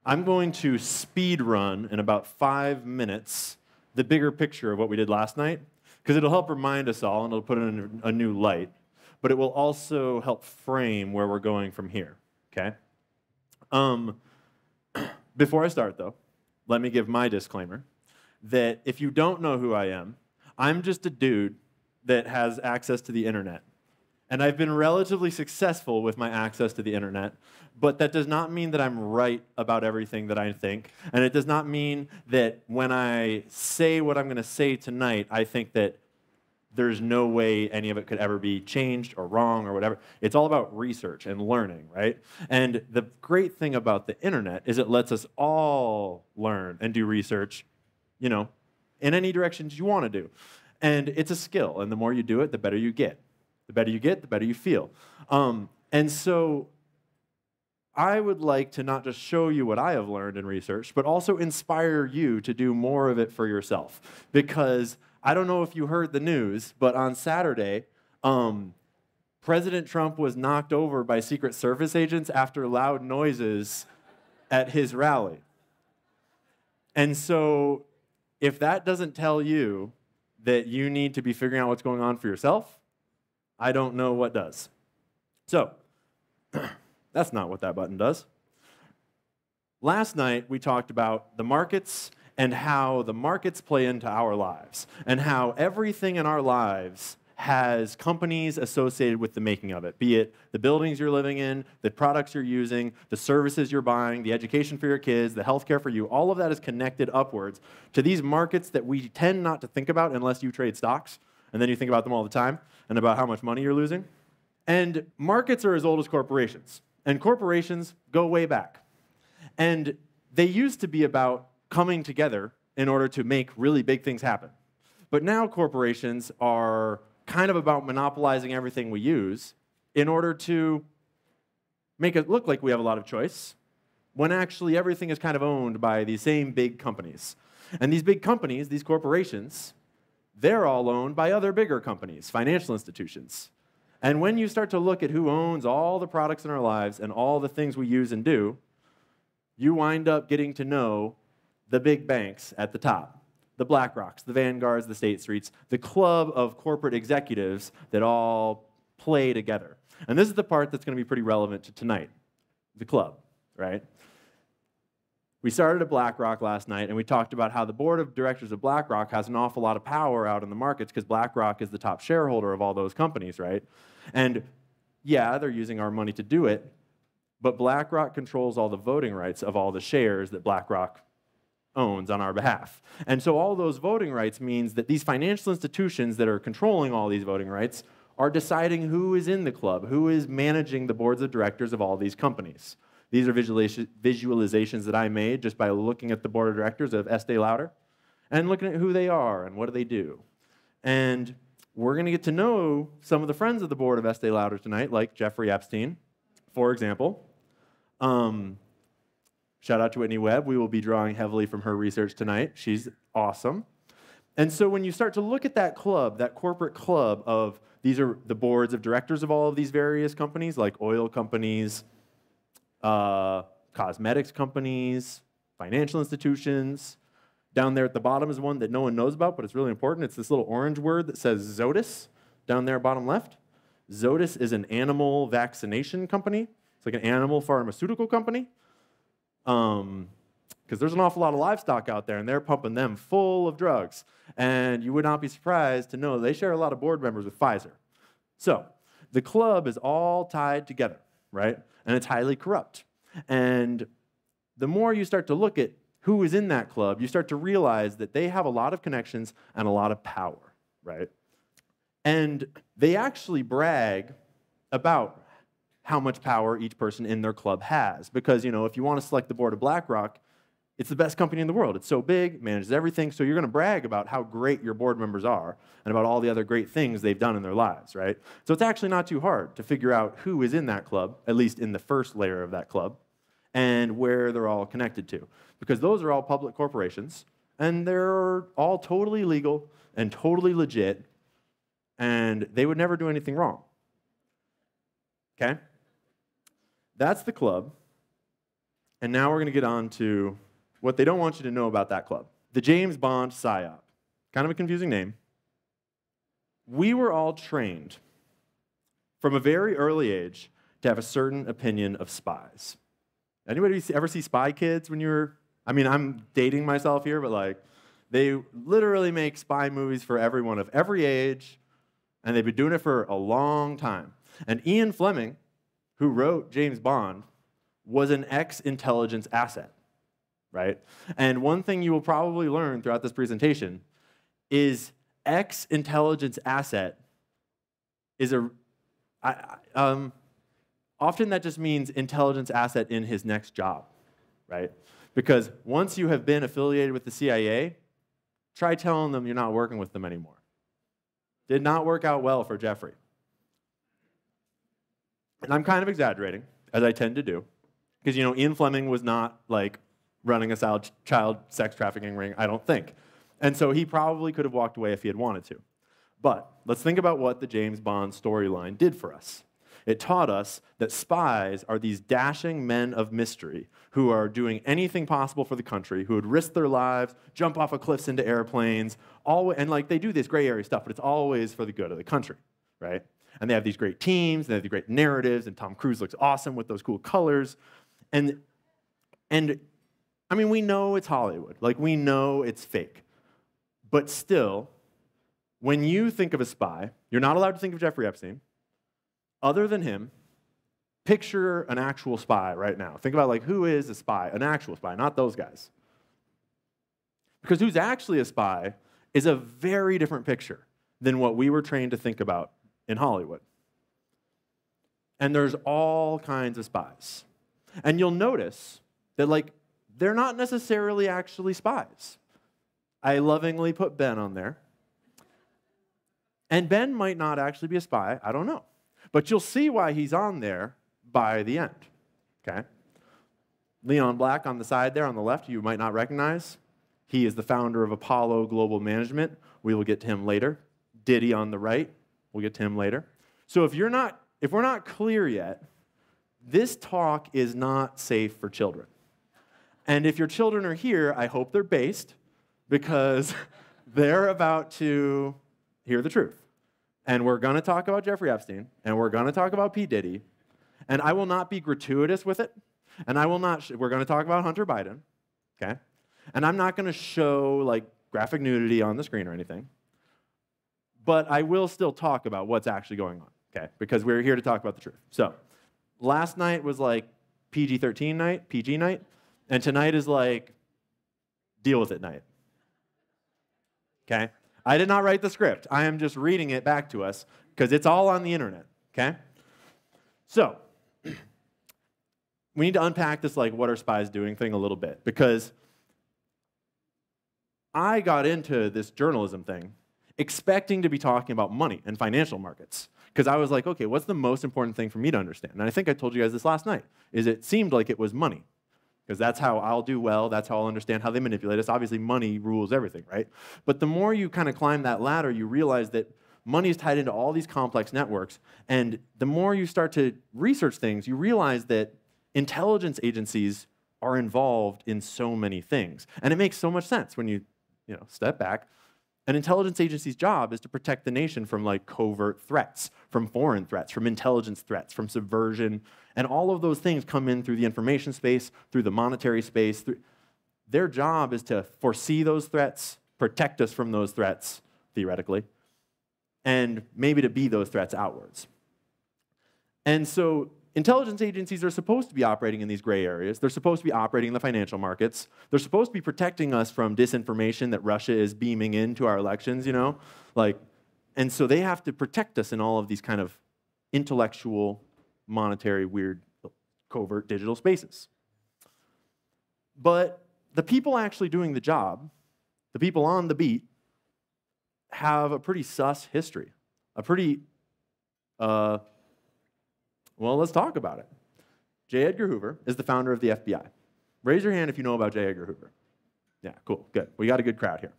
I'm going to speed run in about 5 minutes the bigger picture of what we did last night, because it'll help remind us all and it'll put it in a new light, but it will also help frame where we're going from here, okay? Before I start, though, let me give my disclaimer that if you don't know who I am, I'm just a dude that has access to the internet. And I've been relatively successful with my access to the internet, but that does not mean that I'm right about everything that I think. And it does not mean that when I say what I'm going to say tonight, I think that there's no way any of it could ever be changed or wrong or whatever. It's all about research and learning, right? And the great thing about the internet is it lets us all learn and do research, you know, in any directions you want to do. And it's a skill, and the more you do it, the better you get. The better you get, the better you feel. And so I would like to not just show you what I have learned in research, but also inspire you to do more of it for yourself. Because I don't know if you heard the news, but on Saturday, President Trump was knocked over by Secret Service agents after loud noises at his rally. And so if that doesn't tell you that you need to be figuring out what's going on for yourself, I don't know what does. So, that's not what that button does. Last night, we talked about the markets and how the markets play into our lives, and how everything in our lives has companies associated with the making of it, be it the buildings you're living in, the products you're using, the services you're buying, the education for your kids, the healthcare for you. All of that is connected upwards to these markets that we tend not to think about unless you trade stocks, and then you think about them all the time, and about how much money you're losing. And markets are as old as corporations. And corporations go way back. And they used to be about coming together in order to make really big things happen. But now corporations are kind of about monopolizing everything we use in order to make it look like we have a lot of choice, when actually everything is kind of owned by these same big companies. And these big companies, these corporations, they're all owned by other bigger companies, financial institutions. And when you start to look at who owns all the products in our lives and all the things we use and do, you wind up getting to know the big banks at the top, the BlackRocks, the Vanguards, the State Streets, the club of corporate executives that all play together. And this is the part that's going to be pretty relevant to tonight, the club, right? We started at BlackRock last night, and we talked about how the board of directors of BlackRock has an awful lot of power out in the markets because BlackRock is the top shareholder of all those companies, right? And yeah, they're using our money to do it, but BlackRock controls all the voting rights of all the shares that BlackRock owns on our behalf. And so all those voting rights means that these financial institutions that are controlling all these voting rights are deciding who is in the club, who is managing the boards of directors of all these companies. These are visualizations that I made just by looking at the board of directors of Estee Lauder and looking at who they are and what do they do. And we're going to get to know some of the friends of the board of Estee Lauder tonight, like Jeffrey Epstein, for example. Shout out to Whitney Webb. We will be drawing heavily from her research tonight. She's awesome. And so when you start to look at that club, that corporate club of, these are the boards of directors of all of these various companies, like oil companies, cosmetics companies, financial institutions. Down there at the bottom is one that no one knows about, but it's really important. It's this little orange word that says Zoetis, down there bottom left. Zoetis is an animal vaccination company. It's like an animal pharmaceutical company. Because there's an awful lot of livestock out there, and they're pumping them full of drugs. And you would not be surprised to know they share a lot of board members with Pfizer. So the club is all tied together, right? And it's highly corrupt. And the more you start to look at who is in that club, you start to realize that they have a lot of connections and a lot of power, right? And they actually brag about how much power each person in their club has. Because, you know, if you want to select the board of BlackRock, it's the best company in the world. It's so big, manages everything, so you're going to brag about how great your board members are and about all the other great things they've done in their lives, right? So it's actually not too hard to figure out who is in that club, at least in the first layer of that club, and where they're all connected to. Because those are all public corporations, and they're all totally legal and totally legit, and they would never do anything wrong. Okay? That's the club. And now we're going to get on to what they don't want you to know about that club. The James Bond Psyop. Kind of a confusing name. We were all trained from a very early age to have a certain opinion of spies. Anybody ever see Spy Kids when you were, I mean, I'm dating myself here, but like, they literally make spy movies for everyone of every age, and they've been doing it for a long time. And Ian Fleming, who wrote James Bond, was an ex-intelligence asset, right? And one thing you will probably learn throughout this presentation is ex-intelligence asset is often that just means intelligence asset in his next job, right? Because once you have been affiliated with the CIA, try telling them you're not working with them anymore. Did not work out well for Jeffrey. And I'm kind of exaggerating, as I tend to do, because Ian Fleming was not like running a child sex trafficking ring, I don't think. And so he probably could have walked away if he had wanted to. But let's think about what the James Bond storyline did for us. It taught us that spies are these dashing men of mystery who are doing anything possible for the country, who would risk their lives, jump off of cliffs into airplanes, and like they do this gray area stuff, but it's always for the good of the country, right? And they have these great teams, and they have these great narratives, and Tom Cruise looks awesome with those cool colors. And I mean, we know it's Hollywood. Like, we know it's fake. But still, when you think of a spy, you're not allowed to think of Jeffrey Epstein. Other than him, picture an actual spy right now. Think about, like, who is a spy? An actual spy, not those guys. Because who's actually a spy is a very different picture than what we were trained to think about in Hollywood. And there's all kinds of spies. And you'll notice that, like, they're not necessarily actually spies. I lovingly put Ben on there. And Ben might not actually be a spy, I don't know. But you'll see why he's on there by the end, okay? Leon Black on the side there on the left, you might not recognize. He is the founder of Apollo Global Management. We will get to him later. Diddy on the right, we'll get to him later. So if we're not clear yet, this talk is not safe for children. And if your children are here, I hope they're based, because they're about to hear the truth. And we're going to talk about Jeffrey Epstein, and we're going to talk about P. Diddy, and I will not be gratuitous with it, and I will not, we're going to talk about Hunter Biden, okay? And I'm not going to show, like, graphic nudity on the screen or anything, but I will still talk about what's actually going on, okay? Because we're here to talk about the truth. So, last night was, like, PG-13 night, PG night, and tonight is, like, deal with it night, okay? I did not write the script. I am just reading it back to us because it's all on the internet, okay? So, we need to unpack this, like, what are spies doing thing a little bit, because I got into this journalism thing expecting to be talking about money and financial markets, because I was like, okay, what's the most important thing for me to understand? And I think I told you guys this last night, is it seemed like it was money. Because that's how I'll do well, that's how I'll understand how they manipulate us. Obviously, money rules everything, right? But the more you kind of climb that ladder, you realize that money is tied into all these complex networks. And the more you start to research things, you realize that intelligence agencies are involved in so many things. And it makes so much sense when you step back. An intelligence agency's job is to protect the nation from, like, covert threats, from foreign threats, from intelligence threats, from subversion, and all of those things come in through the information space, through the monetary space. Their job is to foresee those threats, protect us from those threats, theoretically, and maybe to be those threats outwards. And so intelligence agencies are supposed to be operating in these gray areas. They're supposed to be operating in the financial markets. They're supposed to be protecting us from disinformation that Russia is beaming into our elections, and so they have to protect us in all of these kind of intellectual, monetary, weird, covert digital spaces. But the people actually doing the job, the people on the beat, have a pretty sus history, a pretty, well, let's talk about it. J. Edgar Hoover is the founder of the FBI. Raise your hand if you know about J. Edgar Hoover. Yeah, cool, good. We got a good crowd here.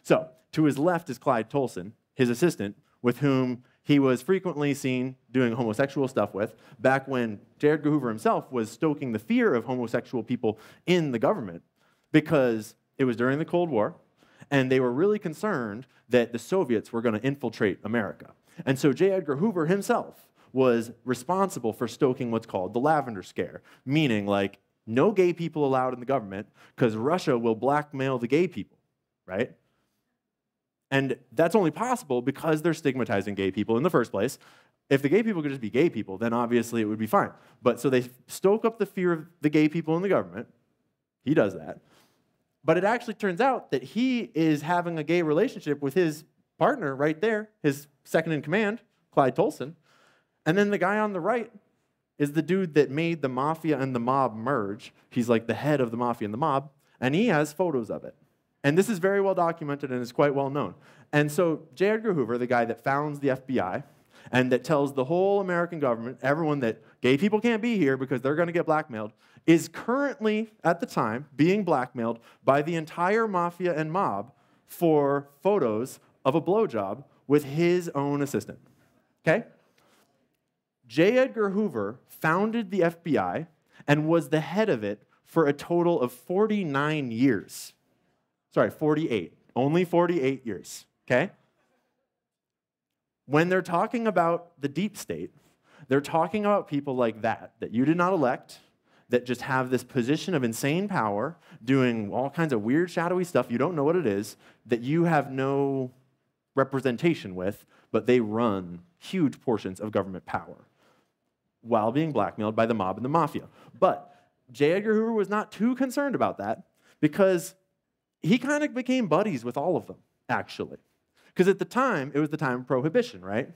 So, to his left is Clyde Tolson, his assistant, with whom he was frequently seen doing homosexual stuff with, back when J. Edgar Hoover himself was stoking the fear of homosexual people in the government, because it was during the Cold War, and they were really concerned that the Soviets were going to infiltrate America. And so J. Edgar Hoover himself was responsible for stoking what's called the Lavender Scare, meaning like no gay people allowed in the government because Russia will blackmail the gay people, right? And that's only possible because they're stigmatizing gay people in the first place. If the gay people could just be gay people, then obviously it would be fine. But so they stoke up the fear of the gay people in the government. He does that. But it actually turns out that he is having a gay relationship with his partner right there, his second in command, Clyde Tolson. And then the guy on the right is the dude that made the mafia and the mob merge. He's like the head of the mafia and the mob, and he has photos of it. And this is very well documented and is quite well known. And so J. Edgar Hoover, the guy that founds the FBI and that tells the whole American government, everyone, that gay people can't be here because they're going to get blackmailed, is currently, at the time, being blackmailed by the entire mafia and mob for photos of a blowjob with his own assistant. Okay? J. Edgar Hoover founded the FBI and was the head of it for a total of 49 years. Sorry, 48. Only 48 years, okay? When they're talking about the deep state, they're talking about people like that you did not elect, that just have this position of insane power, doing all kinds of weird, shadowy stuff, you don't know what it is, that you have no representation with, but they run huge portions of government power while being blackmailed by the mob and the mafia. But J. Edgar Hoover was not too concerned about that because he kind of became buddies with all of them, actually. Because at the time, it was the time of Prohibition, right?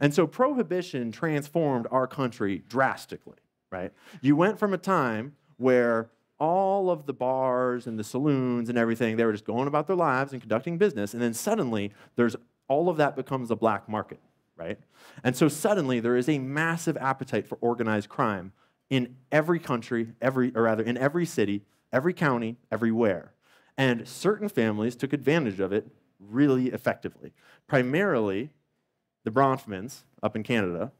And so Prohibition transformed our country drastically, right? You went from a time where all of the bars and the saloons and everything, they were just going about their lives and conducting business, and then suddenly all of that becomes a black market, right? And so suddenly there is a massive appetite for organized crime in every country, in every city, every county, everywhere. And certain families took advantage of it really effectively. Primarily, the Bronfmans up in Canada,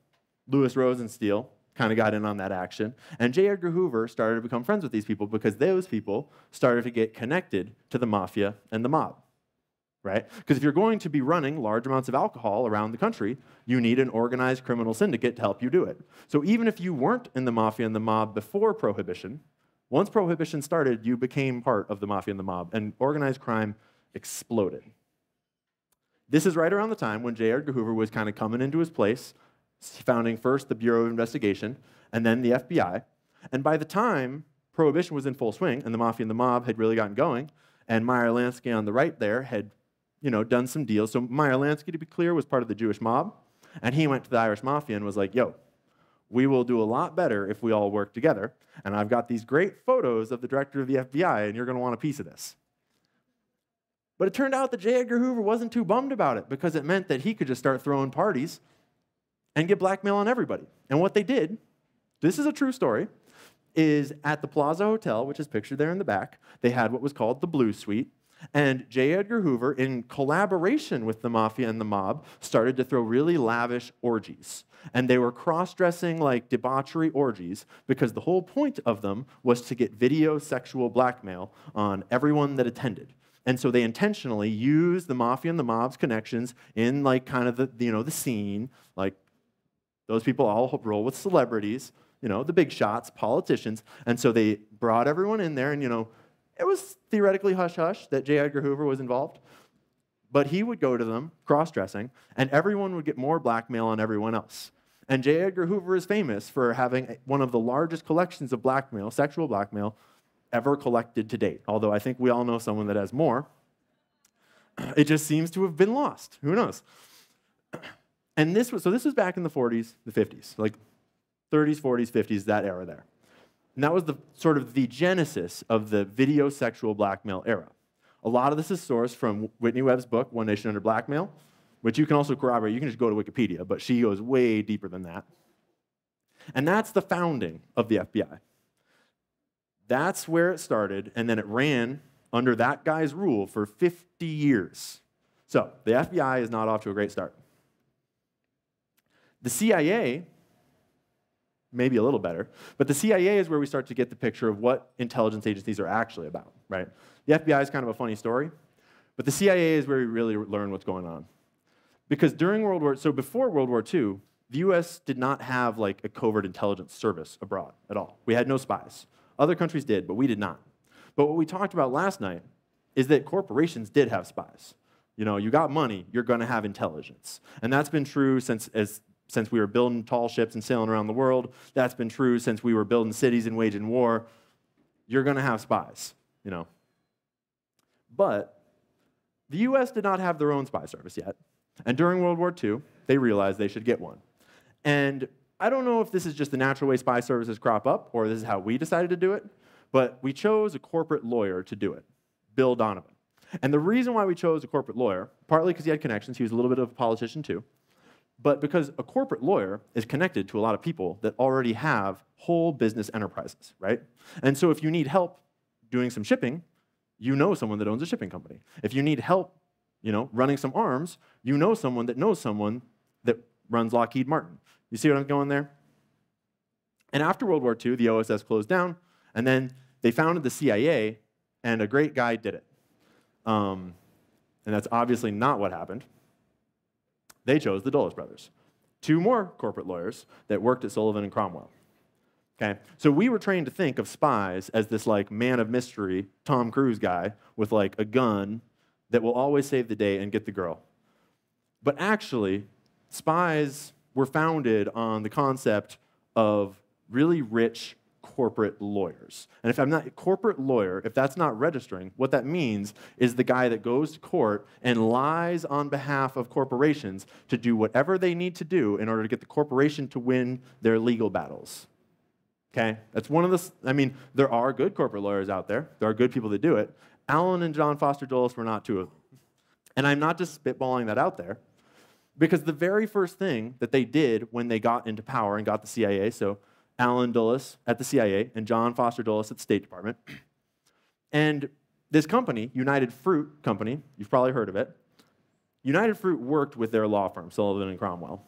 Louis Rosenstein kind of got in on that action, and J. Edgar Hoover started to become friends with these people because those people started to get connected to the mafia and the mob, right? Because if you're going to be running large amounts of alcohol around the country, you need an organized criminal syndicate to help you do it. So even if you weren't in the mafia and the mob before Prohibition, once Prohibition started, you became part of the mafia and the mob, and organized crime exploded. This is right around the time when J. Edgar Hoover was kind of coming into his place, founding first the Bureau of Investigation, and then the FBI. And by the time Prohibition was in full swing, and the mafia and the mob had really gotten going, and Meyer Lansky on the right there had, done some deals. So Meyer Lansky, to be clear, was part of the Jewish mob, and he went to the Irish mafia and was like, yo, we will do a lot better if we all work together, and I've got these great photos of the director of the FBI, and you're going to want a piece of this. But it turned out that J. Edgar Hoover wasn't too bummed about it because it meant that he could just start throwing parties and get blackmail on everybody. And what they did, this is a true story, is at the Plaza Hotel, which is pictured there in the back, they had what was called the Blue Suite, and J. Edgar Hoover, in collaboration with the mafia and the mob, started to throw really lavish orgies. And they were cross-dressing, like, debauchery orgies because the whole point of them was to get video sexual blackmail on everyone that attended. And so they intentionally used the mafia and the mob's connections in, like, kind of the scene. Like, those people all roll with celebrities, the big shots, politicians. And so they brought everyone in there, and, it was theoretically hush-hush that J. Edgar Hoover was involved. But he would go to them, cross-dressing, and everyone would get more blackmail on everyone else. And J. Edgar Hoover is famous for having one of the largest collections of blackmail, sexual blackmail, ever collected to date. Although I think we all know someone that has more. It just seems to have been lost. Who knows? And this was back in the 40s, the 50s, like 30s, 40s, 50s, that era there. And that was the sort of the genesis of the video sexual blackmail era. A lot of this is sourced from Whitney Webb's book, One Nation Under Blackmail, which you can also corroborate. You can just go to Wikipedia, but she goes way deeper than that. And that's the founding of the FBI. That's where it started, and then it ran under that guy's rule for 50 years. So the FBI is not off to a great start. The CIA, maybe a little better, but the CIA is where we start to get the picture of what intelligence agencies are actually about, right? The FBI is kind of a funny story, but the CIA is where we really learn what's going on. Because before World War II, the US did not have like a covert intelligence service abroad at all. We had no spies. Other countries did, but we did not. But what we talked about last night is that corporations did have spies. You know, you got money, you're going to have intelligence. And that's been true since we were building tall ships and sailing around the world. That's been true since we were building cities and waging war. You're going to have spies, you know. But the US did not have their own spy service yet. And during World War II, they realized they should get one. And I don't know if this is just the natural way spy services crop up, or this is how we decided to do it, but we chose a corporate lawyer to do it, Bill Donovan. And the reason why we chose a corporate lawyer, partly because he had connections, he was a little bit of a politician too, but because a corporate lawyer is connected to a lot of people that already have whole business enterprises, right? And so if you need help doing some shipping, you know someone that owns a shipping company. If you need help, you know, running some arms, you know someone that runs Lockheed Martin. You see what I'm going there? And after World War II, the OSS closed down, and then they founded the CIA, and a great guy did it. And that's obviously not what happened. They chose the Dulles brothers, two more corporate lawyers that worked at Sullivan and Cromwell. Okay, so we were trained to think of spies as this like man of mystery, Tom Cruise guy with like a gun that will always save the day and get the girl. But actually, spies were founded on the concept of really rich corporate lawyers. And if I'm not a corporate lawyer, if that's not registering, what that means is the guy that goes to court and lies on behalf of corporations to do whatever they need to do in order to get the corporation to win their legal battles. Okay? That's one of the, I mean, there are good corporate lawyers out there. There are good people that do it. Allen and John Foster Dulles were not two of them. And I'm not just spitballing that out there, because the very first thing that they did when they got into power and got the CIA, so Allen Dulles at the CIA and John Foster Dulles at the State Department, and this company, United Fruit Company, you've probably heard of it, United Fruit worked with their law firm, Sullivan and Cromwell.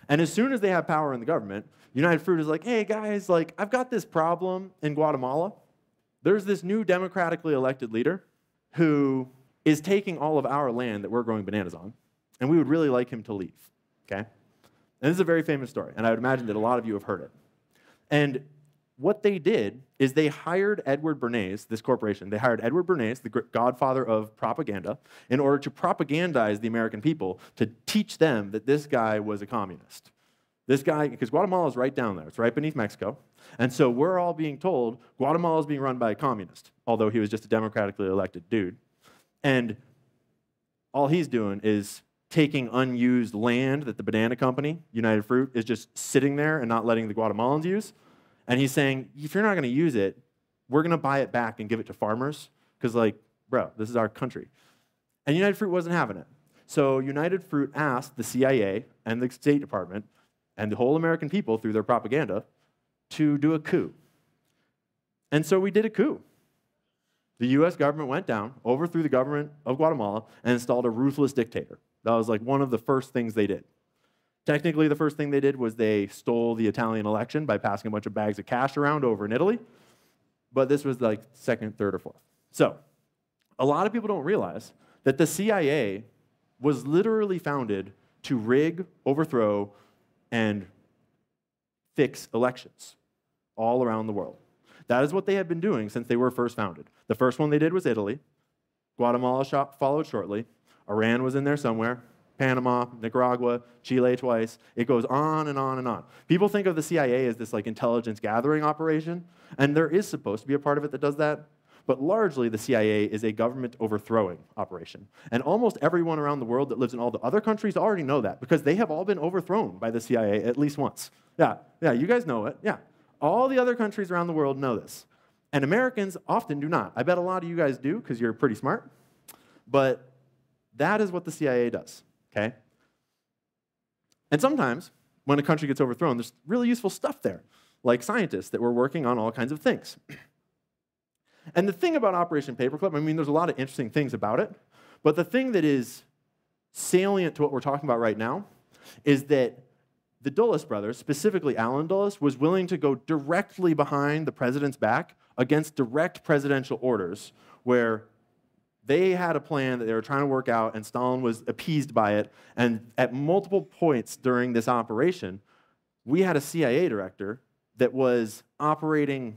And as soon as they have power in the government, United Fruit is like, hey guys, like I've got this problem in Guatemala. There's this new democratically elected leader who is taking all of our land that we're growing bananas on, and we would really like him to leave, okay? And this is a very famous story, and I would imagine that a lot of you have heard it. And what they did is they hired Edward Bernays, this corporation, they hired Edward Bernays, the godfather of propaganda, in order to propagandize the American people to teach them that this guy was a communist. This guy, because Guatemala is right down there, it's right beneath Mexico, and so we're all being told Guatemala is being run by a communist, although he was just a democratically elected dude. And all he's doing is taking unused land that the banana company, United Fruit, is just sitting there and not letting the Guatemalans use. And he's saying, if you're not going to use it, we're going to buy it back and give it to farmers, because, like, bro, this is our country. And United Fruit wasn't having it. So United Fruit asked the CIA and the State Department and the whole American people through their propaganda to do a coup. And so we did a coup. The US government went down, overthrew the government of Guatemala, and installed a ruthless dictator. That was like one of the first things they did. Technically, the first thing they did was they stole the Italian election by passing a bunch of bags of cash around over in Italy. But this was like second, third, or fourth. So a lot of people don't realize that the CIA was literally founded to rig, overthrow, and fix elections all around the world. That is what they have been doing since they were first founded. The first one they did was Italy. Guatemala followed shortly. Iran was in there somewhere. Panama, Nicaragua, Chile twice. It goes on and on and on. People think of the CIA as this like intelligence gathering operation, and there is supposed to be a part of it that does that. But largely, the CIA is a government overthrowing operation. And almost everyone around the world that lives in all the other countries already know that, because they have all been overthrown by the CIA at least once. Yeah, you guys know it. Yeah. All the other countries around the world know this. And Americans often do not. I bet a lot of you guys do, because you're pretty smart. But that is what the CIA does, okay? And sometimes, when a country gets overthrown, there's really useful stuff there, like scientists that were working on all kinds of things. And the thing about Operation Paperclip, I mean, there's a lot of interesting things about it, but the thing that is salient to what we're talking about right now is that the Dulles brothers, specifically Alan Dulles, was willing to go directly behind the president's back against direct presidential orders, where they had a plan that they were trying to work out, and Stalin was appeased by it. And at multiple points during this operation, we had a CIA director that was operating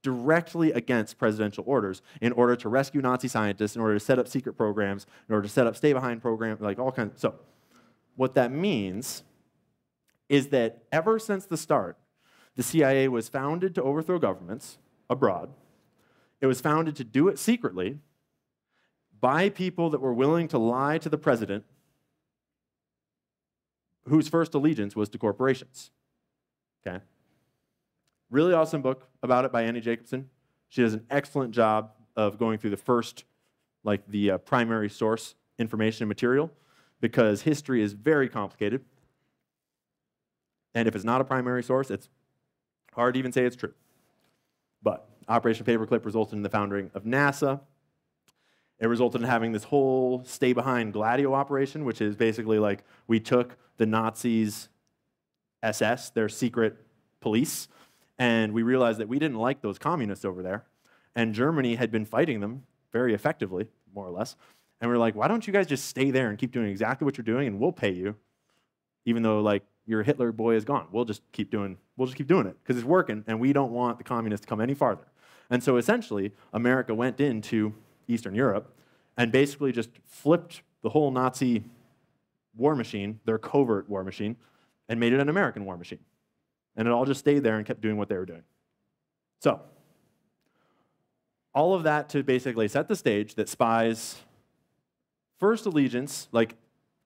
directly against presidential orders in order to rescue Nazi scientists, in order to set up secret programs, in order to set up stay-behind programs, like all kinds. So what that means is that ever since the start, the CIA was founded to overthrow governments abroad. It was founded to do it secretly by people that were willing to lie to the president, whose first allegiance was to corporations. Okay? Really awesome book about it by Annie Jacobson. She does an excellent job of going through the first, the primary source information and material, because history is very complicated. And if it's not a primary source, it's hard to even say it's true. But Operation Paperclip resulted in the founding of NASA. It resulted in having this whole stay-behind Gladio operation, which is basically like we took the Nazis' SS, their secret police, and we realized that we didn't like those communists over there, and Germany had been fighting them very effectively, more or less, and we were like, why don't you guys just stay there and keep doing exactly what you're doing, and we'll pay you, even though your Hitler boy is gone. We'll just keep doing it because it's working, and we don't want the communists to come any farther. And so essentially, America went into Eastern Europe and basically just flipped the whole Nazi war machine, their covert war machine, and made it an American war machine. And it all just stayed there and kept doing what they were doing. So, all of that to basically set the stage that spies' first allegiance,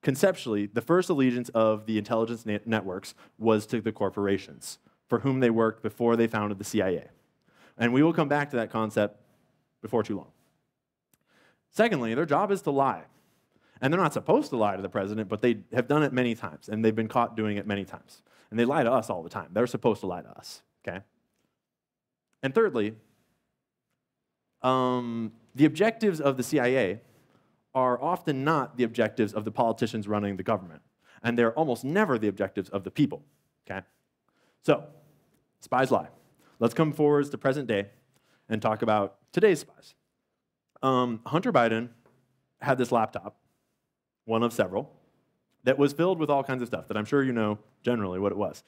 conceptually, the first allegiance of the intelligence networks was to the corporations for whom they worked before they founded the CIA. And we will come back to that concept before too long. Secondly, their job is to lie. And they're not supposed to lie to the president, but they have done it many times, and they've been caught doing it many times. And they lie to us all the time. They're supposed to lie to us, okay? And thirdly, the objectives of the CIA are often not the objectives of the politicians running the government. And they're almost never the objectives of the people, okay? So, spies lie. Let's come forwards to present day and talk about today's spies. Hunter Biden had this laptop, one of several, that was filled with all kinds of stuff that I'm sure you know generally what it was.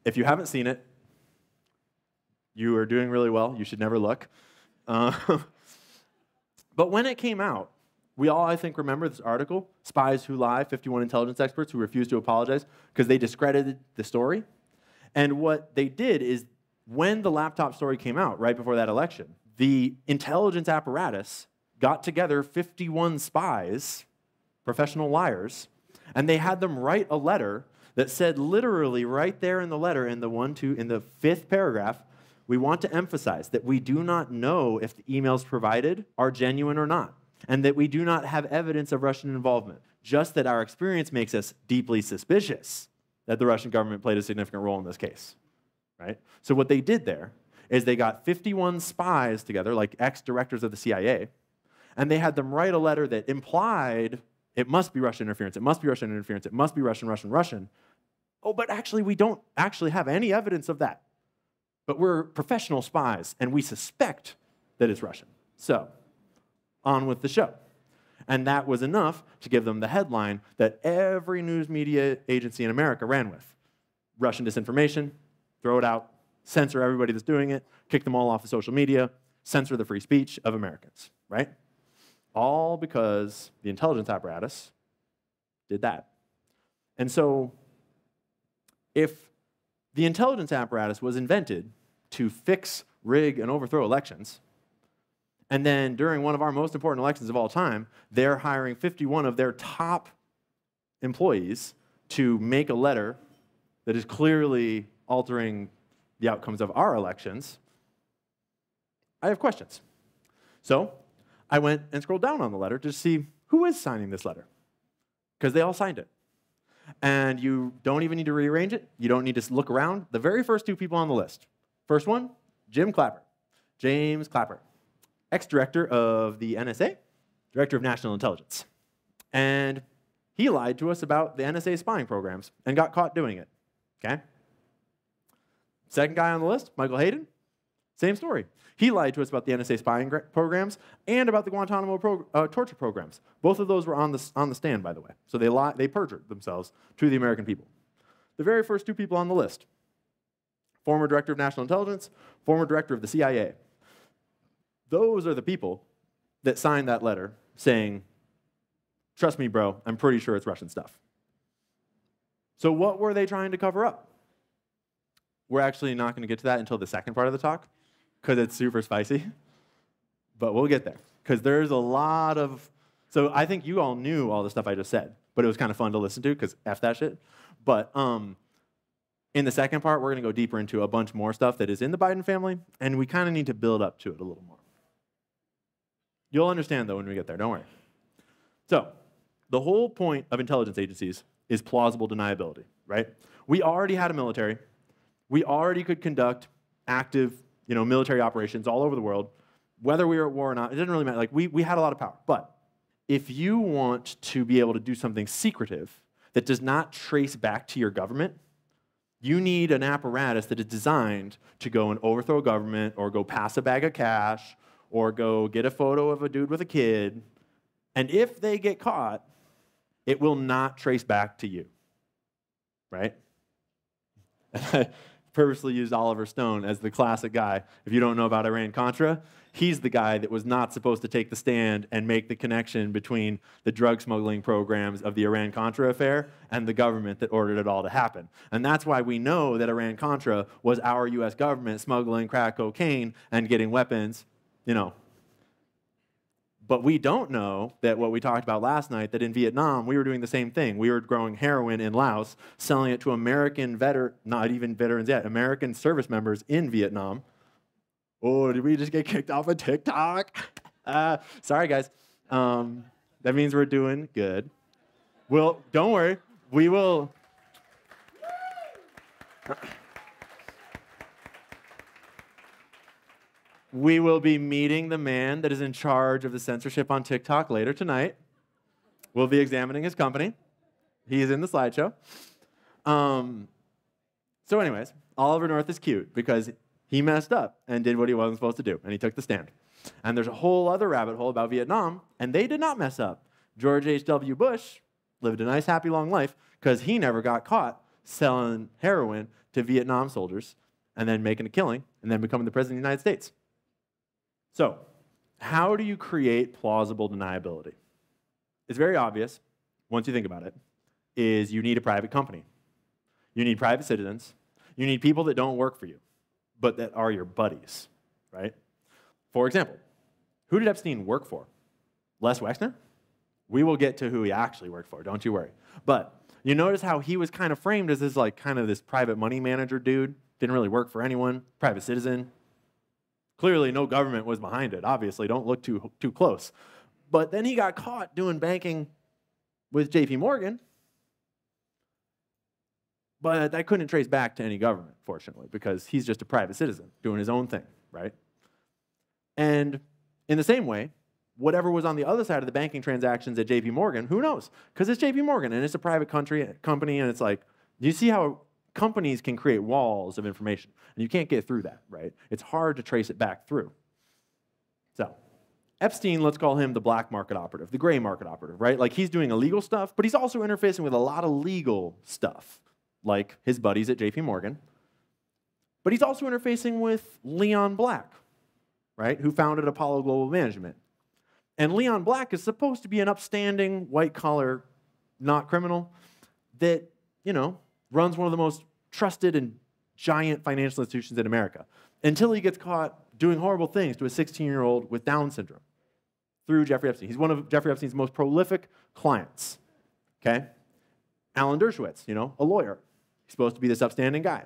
If you haven't seen it, you are doing really well. You should never look. But when it came out, we all, I think, remember this article, Spies Who Lie, 51 intelligence experts who refused to apologize because they discredited the story. And what they did is, when the laptop story came out, right before that election, the intelligence apparatus got together 51 spies, professional liars, and they had them write a letter that said literally right there in the letter, in the fifth paragraph, we want to emphasize that we do not know if the emails provided are genuine or not, and that we do not have evidence of Russian involvement, just that our experience makes us deeply suspicious that the Russian government played a significant role in this case, right? So what they did there is they got 51 spies together, like ex-directors of the CIA, and they had them write a letter that implied it must be Russian interference, it must be Russian interference, it must be Russian, Russian, Russian. Oh, but actually we don't actually have any evidence of that. But we're professional spies, and we suspect that it's Russian. So, on with the show. And that was enough to give them the headline that every news media agency in America ran with. Russian disinformation, throw it out, censor everybody that's doing it, kick them all off of social media, censor the free speech of Americans, right? All because the intelligence apparatus did that. And so, if the intelligence apparatus was invented to fix, rig, and overthrow elections, and then during one of our most important elections of all time, they're hiring 51 of their top employees to make a letter that is clearly altering the outcomes of our elections, I have questions. So I went and scrolled down on the letter to see who is signing this letter, because they all signed it. And you don't even need to rearrange it. You don't need to look around. The very first two people on the list. First one, James Clapper, ex-director of the NSA, director of national intelligence. And He lied to us about the NSA spying programs and got caught doing it, okay? Second guy on the list, Michael Hayden, same story. He lied to us about the NSA spying programs and about the Guantanamo torture programs. Both of those were on the stand, by the way. So they perjured themselves to the American people. The very first two people on the list, former director of national intelligence, former director of the CIA. Those are the people that signed that letter saying, trust me, bro, I'm pretty sure it's Russian stuff. So what were they trying to cover up? We're actually not going to get to that until the second part of the talk, because it's super spicy. But we'll get there, because there's a lot of... So I think you all knew all the stuff I just said, but it was kind of fun to listen to, because F that shit. But in the second part, we're going to go deeper into a bunch more stuff that is in the Biden family, and we kind of need to build up to it a little more. You'll understand, though, when we get there. Don't worry. So the whole point of intelligence agencies is plausible deniability, right? We already had a military. We already could conduct active, military operations all over the world, whether we were at war or not. It didn't really matter. Like, we had a lot of power. But if you want to be able to do something secretive that does not trace back to your government, you need an apparatus that is designed to go and overthrow a government or go pass a bag of cash or go get a photo of a dude with a kid. And if they get caught, it will not trace back to you, right? I purposely used Oliver Stone as the classic guy. If you don't know about Iran-Contra, he's the guy that was not supposed to take the stand and make the connection between the drug smuggling programs of the Iran-Contra affair and the government that ordered it all to happen. And that's why we know that Iran-Contra was our US government smuggling crack cocaine and getting weapons, But we don't know that what we talked about last night, that in Vietnam, we were doing the same thing. We were growing heroin in Laos, selling it to American not even veterans yet, American service members in Vietnam. Oh, did we just get kicked off of TikTok? Sorry, guys. That means we're doing good. Well, don't worry. We will... We will be meeting the man that is in charge of the censorship on TikTok later tonight. We'll be examining his company. He is in the slideshow. So anyways, Oliver North is cute because he messed up and did what he wasn't supposed to do, and he took the stand. And there's a whole other rabbit hole about Vietnam, and they did not mess up. George H.W. Bush lived a nice, happy, long life because he never got caught selling heroin to Vietnam soldiers and then making a killing and then becoming the president of the United States. So, how do you create plausible deniability? It's very obvious, once you think about it, is you need a private company. You need private citizens. You need people that don't work for you, but that are your buddies, right? For example, who did Epstein work for? Les Wexner? We will get to who he actually worked for, don't you worry. But you notice how he was kind of framed as this, kind of this private money manager dude, didn't really work for anyone, private citizen. Clearly, no government was behind it, obviously. Don't look too close. But then he got caught doing banking with JP Morgan. But that couldn't trace back to any government, fortunately, because he's just a private citizen doing his own thing, right? And in the same way, whatever was on the other side of the banking transactions at JP Morgan, who knows? Because it's JP Morgan, and it's a private company, and it's like, do you see how companies can create walls of information, and you can't get through that, right? It's hard to trace it back through. So, Epstein, let's call him the black market operative, the gray market operative, right? Like, he's doing illegal stuff, but he's also interfacing with a lot of legal stuff, like his buddies at JP Morgan. But he's also interfacing with Leon Black, right, who founded Apollo Global Management. And Leon Black is supposed to be an upstanding, white-collar, not criminal that, runs one of the most trusted and giant financial institutions in America, until he gets caught doing horrible things to a 16-year-old with Down syndrome through Jeffrey Epstein. He's one of Jeffrey Epstein's most prolific clients, okay? Alan Dershowitz, a lawyer. He's supposed to be this upstanding guy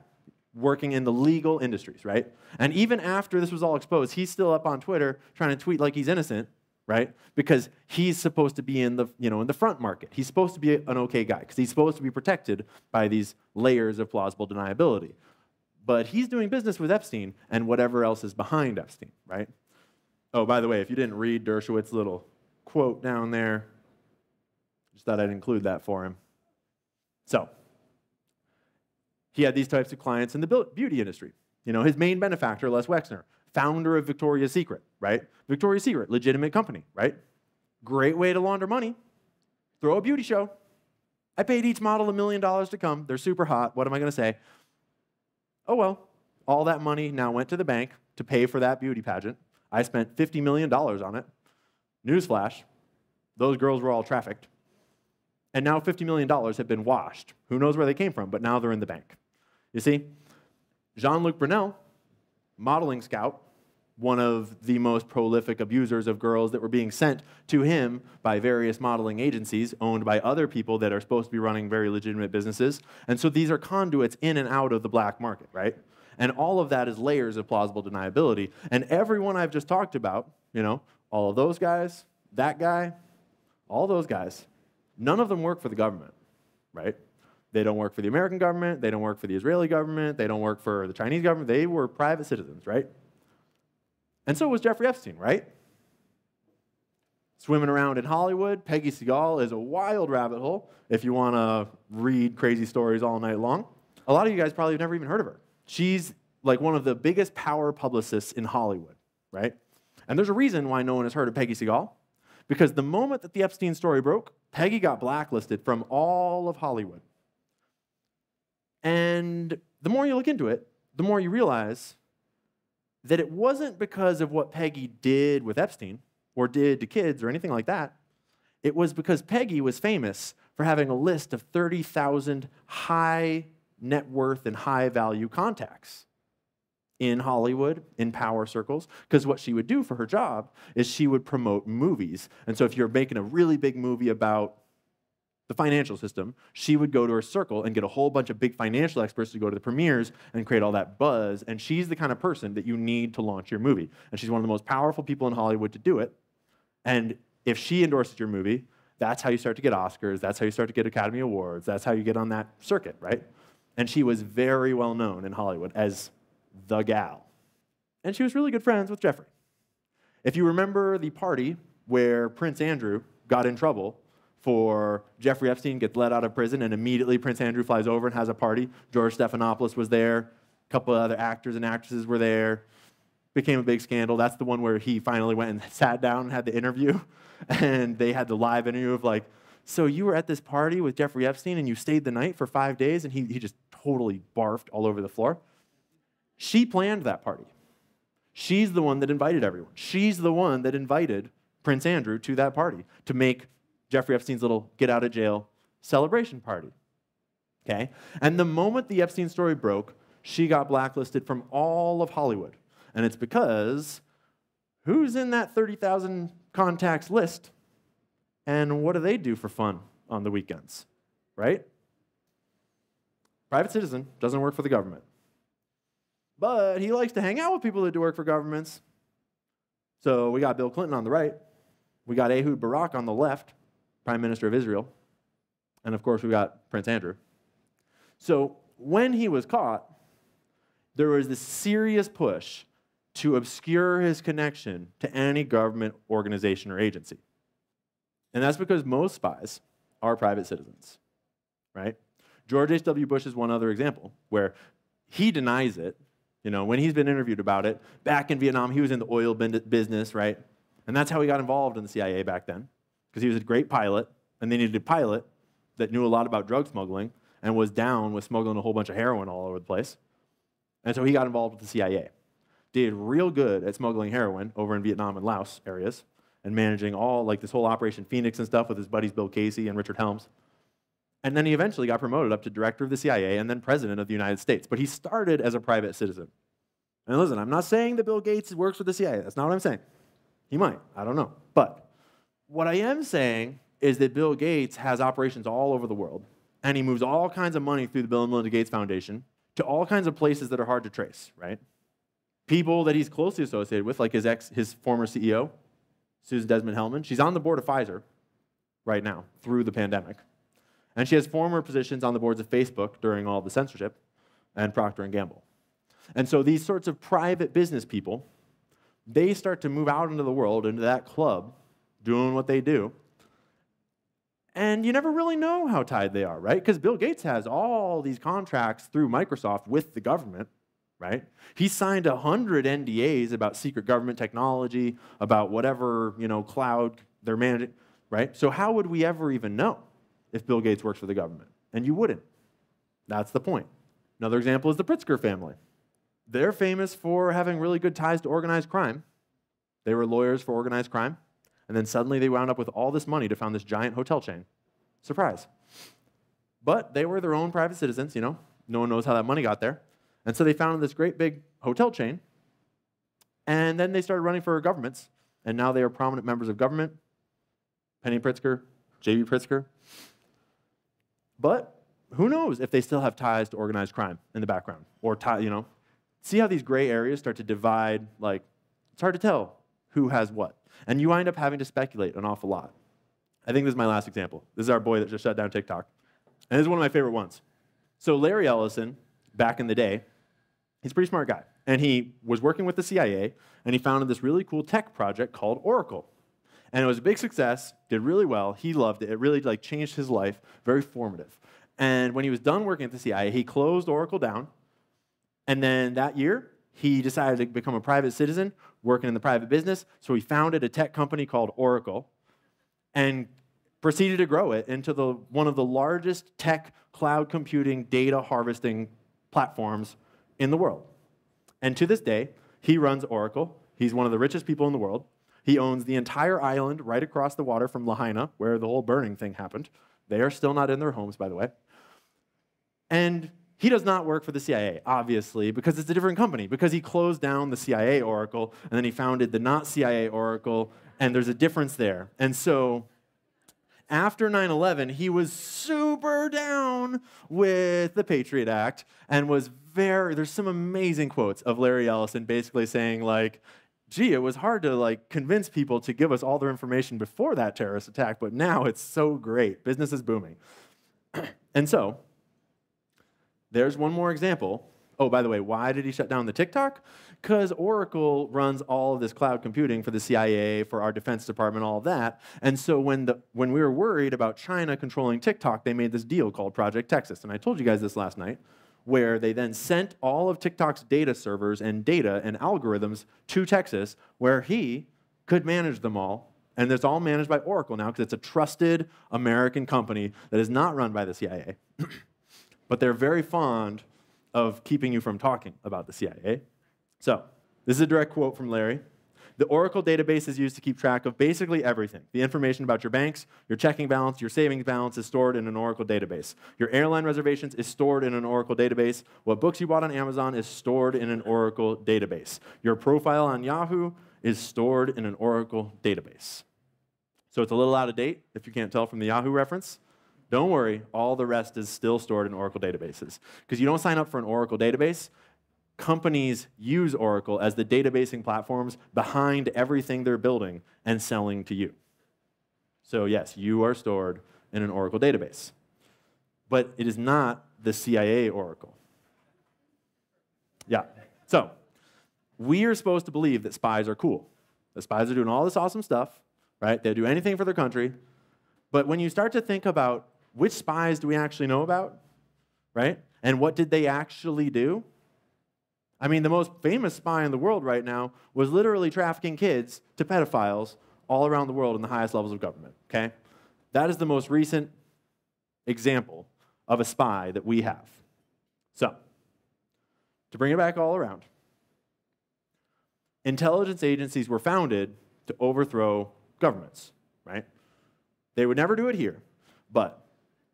working in the legal industries, right? And even after this was all exposed, he's still up on Twitter trying to tweet like he's innocent, right? Because he's supposed to be in the, in the front market. He's supposed to be an okay guy because he's supposed to be protected by these layers of plausible deniability. But he's doing business with Epstein and whatever else is behind Epstein, right? Oh, by the way, if you didn't read Dershowitz's little quote down there, Just thought I'd include that for him. So, he had these types of clients in the beauty industry. You know, his main benefactor, Les Wexner, founder of Victoria's Secret, right? Victoria's Secret, legitimate company, right? Great way to launder money. Throw a beauty show. I paid each model $1 million to come. They're super hot. What am I going to say? Oh, well, all that money now went to the bank to pay for that beauty pageant. I spent $50 million on it. Newsflash, those girls were all trafficked. And now $50 million have been washed. Who knows where they came from, but now they're in the bank. You see, Jean-Luc Brunel, modeling scout, one of the most prolific abusers of girls that were being sent to him by various modeling agencies owned by other people that are supposed to be running very legitimate businesses. And so these are conduits in and out of the black market, right? And all of that is layers of plausible deniability. And everyone I've just talked about, you know, all of those guys, that guy, all those guys, none of them work for the government, right? They don't work for the American government. They don't work for the Israeli government. They don't work for the Chinese government. They were private citizens, right? And so was Jeffrey Epstein, right? Swimming around in Hollywood. Peggy Segal is a wild rabbit hole if you want to read crazy stories all night long. A lot of you guys probably have never even heard of her. She's like one of the biggest power publicists in Hollywood, right? And there's a reason why no one has heard of Peggy Segal. Because the moment that the Epstein story broke, Peggy got blacklisted from all of Hollywood. And the more you look into it, the more you realize that it wasn't because of what Peggy did with Epstein or did to kids or anything like that. It was because Peggy was famous for having a list of 30,000 high net worth and high value contacts in Hollywood, in power circles, because what she would do for her job is she would promote movies. And so if you're making a really big movie about the financial system, she would go to her circle and get a whole bunch of big financial experts to go to the premieres and create all that buzz. And she's the kind of person that you need to launch your movie. And she's one of the most powerful people in Hollywood to do it. And if she endorses your movie, that's how you start to get Oscars. That's how you start to get Academy Awards. That's how you get on that circuit, right? And she was very well known in Hollywood as the gal. And she was really good friends with Jeffrey. If you remember the party where Prince Andrew got in trouble for Jeffrey Epstein gets let out of prison, and immediately Prince Andrew flies over and has a party. George Stephanopoulos was there. A couple of other actors and actresses were there. Became a big scandal. That's the one where he finally went and sat down and had the interview. And they had the live interview of like, so you were at this party with Jeffrey Epstein and you stayed the night for 5 days, and he just totally barfed all over the floor. She planned that party. She's the one that invited everyone. She's the one that invited Prince Andrew to that party to make Jeffrey Epstein's little get-out-of-jail celebration party, okay? And the moment the Epstein story broke, she got blacklisted from all of Hollywood. And it's because who's in that 30,000 contacts list, and what do they do for fun on the weekends, right? Private citizen, doesn't work for the government. But he likes to hang out with people that do work for governments. So we got Bill Clinton on the right. We got Ehud Barak on the left, Prime Minister of Israel. And of course, we got Prince Andrew. So when he was caught, there was this serious push to obscure his connection to any government organization or agency. And that's because most spies are private citizens, right? George H.W. Bush is one other example where he denies it. You know, when he's been interviewed about it, back in Vietnam, he was in the oil business, right? And that's how he got involved in the CIA back then, because he was a great pilot, and they needed a pilot that knew a lot about drug smuggling and was down with smuggling a whole bunch of heroin all over the place. And so he got involved with the CIA. Did real good at smuggling heroin over in Vietnam and Laos areas and managing all, like this whole Operation Phoenix and stuff with his buddies Bill Casey and Richard Helms. And then he eventually got promoted up to director of the CIA and then president of the United States. But he started as a private citizen. And listen, I'm not saying that Bill Gates works for the CIA. That's not what I'm saying. He might. I don't know. But what I am saying is that Bill Gates has operations all over the world, and he moves all kinds of money through the Bill and Melinda Gates Foundation to all kinds of places that are hard to trace, right? People that he's closely associated with, like his former CEO, Susan Desmond-Hellmann. She's on the board of Pfizer right now through the pandemic. And she has former positions on the boards of Facebook during all the censorship and Procter & Gamble. And so these sorts of private business people, they start to move out into the world, into that club, doing what they do. And you never really know how tied they are, right? Because Bill Gates has all these contracts through Microsoft with the government, right? He signed 100 NDAs about secret government technology, about whatever, cloud they're managing, right? So how would we ever even know if Bill Gates works for the government? And you wouldn't. That's the point. Another example is the Pritzker family. They're famous for having really good ties to organized crime. They were lawyers for organized crime. And then suddenly they wound up with all this money to found this giant hotel chain. Surprise. But they were their own private citizens, no one knows how that money got there. And so they founded this great big hotel chain. And then they started running for governments. And now they are prominent members of government. Penny Pritzker, J.B. Pritzker. But who knows if they still have ties to organized crime in the background? Or, see how these gray areas start to divide? Like, it's hard to tell who has what. And you wind up having to speculate an awful lot. I think this is my last example. This is our boy that just shut down TikTok. And this is one of my favorite ones. So Larry Ellison, back in the day, he's a pretty smart guy. And he was working with the CIA, and he founded this really cool tech project called Oracle. And it was a big success, did really well. He loved it. It really changed his life, very formative. And when he was done working at the CIA, he closed Oracle down. And then that year, he decided to become a private citizen, working in the private business. So he founded a tech company called Oracle and proceeded to grow it into one of the largest tech cloud computing data harvesting platforms in the world. And to this day, he runs Oracle. He's one of the richest people in the world. He owns the entire island right across the water from Lahaina, where the whole burning thing happened. They are still not in their homes, by the way. And he does not work for the CIA, obviously, because it's a different company, because he closed down the CIA Oracle, and then he founded the not CIA Oracle, and there's a difference there. And so after 9/11, he was super down with the Patriot Act and was there's some amazing quotes of Larry Ellison basically saying, gee, it was hard to convince people to give us all their information before that terrorist attack, but now it's so great. Business is booming. And so there's one more example. Oh, by the way, why did he shut down the TikTok? Because Oracle runs all of this cloud computing for the CIA, for our Defense Department, all of that. And so when we were worried about China controlling TikTok, they made this deal called Project Texas. And I told you guys this last night, where they then sent all of TikTok's data servers and data and algorithms to Texas, where he could manage them all. And it's all managed by Oracle now, because it's a trusted American company that is not run by the CIA. But they're very fond of keeping you from talking about the CIA. So this is a direct quote from Larry. The Oracle database is used to keep track of basically everything. The information about your banks, your checking balance, your savings balance is stored in an Oracle database. Your airline reservations is stored in an Oracle database. What books you bought on Amazon is stored in an Oracle database. Your profile on Yahoo is stored in an Oracle database. So it's a little out of date, if you can't tell from the Yahoo reference. Don't worry, all the rest is still stored in Oracle databases. Because you don't sign up for an Oracle database. Companies use Oracle as the databasing platforms behind everything they're building and selling to you. So yes, you are stored in an Oracle database. But it is not the CIA Oracle. Yeah. So we are supposed to believe that spies are cool. The spies are doing all this awesome stuff, right? They'll do anything for their country. But when you start to think about which spies do we actually know about, right? And what did they actually do? I mean, the most famous spy in the world right now was literally trafficking kids to pedophiles all around the world in the highest levels of government, okay? That is the most recent example of a spy that we have. So, to bring it back all around, intelligence agencies were founded to overthrow governments, right? They would never do it here, but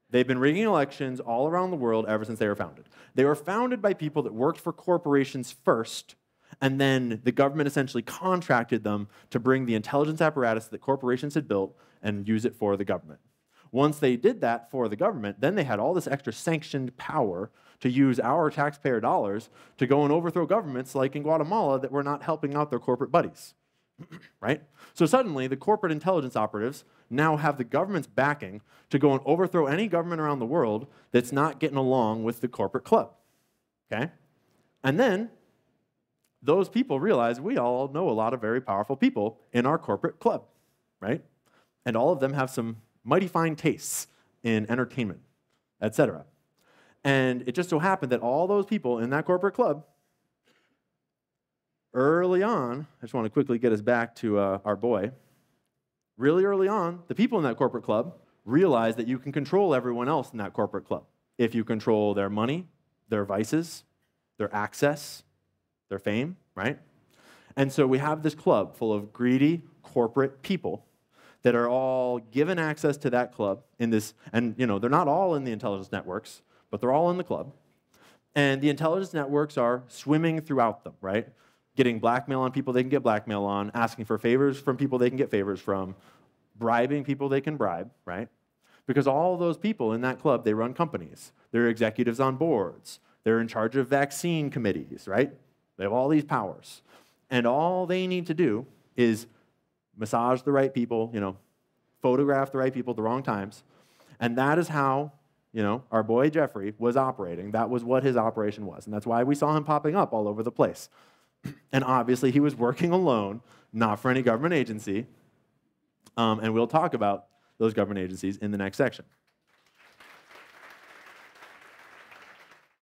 they've been rigging elections all around the world ever since they were founded. They were founded by people that worked for corporations first, and then the government essentially contracted them to bring the intelligence apparatus that corporations had built and use it for the government. Once they did that for the government, then they had all this extra sanctioned power to use our taxpayer dollars to go and overthrow governments like in Guatemala that were not helping out their corporate buddies, right? So suddenly, the corporate intelligence operatives now have the government's backing to go and overthrow any government around the world that's not getting along with the corporate club, okay? And then those people realize we all know a lot of very powerful people in our corporate club, right? And all of them have some mighty fine tastes in entertainment, etc. And it just so happened that all those people in that corporate club, early on, I just want to quickly get us back to our boy, really early on, the people in that corporate club realized that you can control everyone else in that corporate club if you control their money, their vices, their access, their fame, right? And so we have this club full of greedy corporate people that are all given access to that club in this, and they're not all in the intelligence networks, but they're all in the club. And the intelligence networks are swimming throughout them, right? Getting blackmail on people they can get blackmail on, asking for favors from people they can get favors from, bribing people they can bribe, right? Because all those people in that club, they run companies. They're executives on boards. They're in charge of vaccine committees, right? They have all these powers. And all they need to do is massage the right people, photograph the right people at the wrong times. And that is how, our boy Jeffrey was operating. That was what his operation was. And that's why we saw him popping up all over the place. And obviously, he was working alone, not for any government agency. And we'll talk about those government agencies in the next section.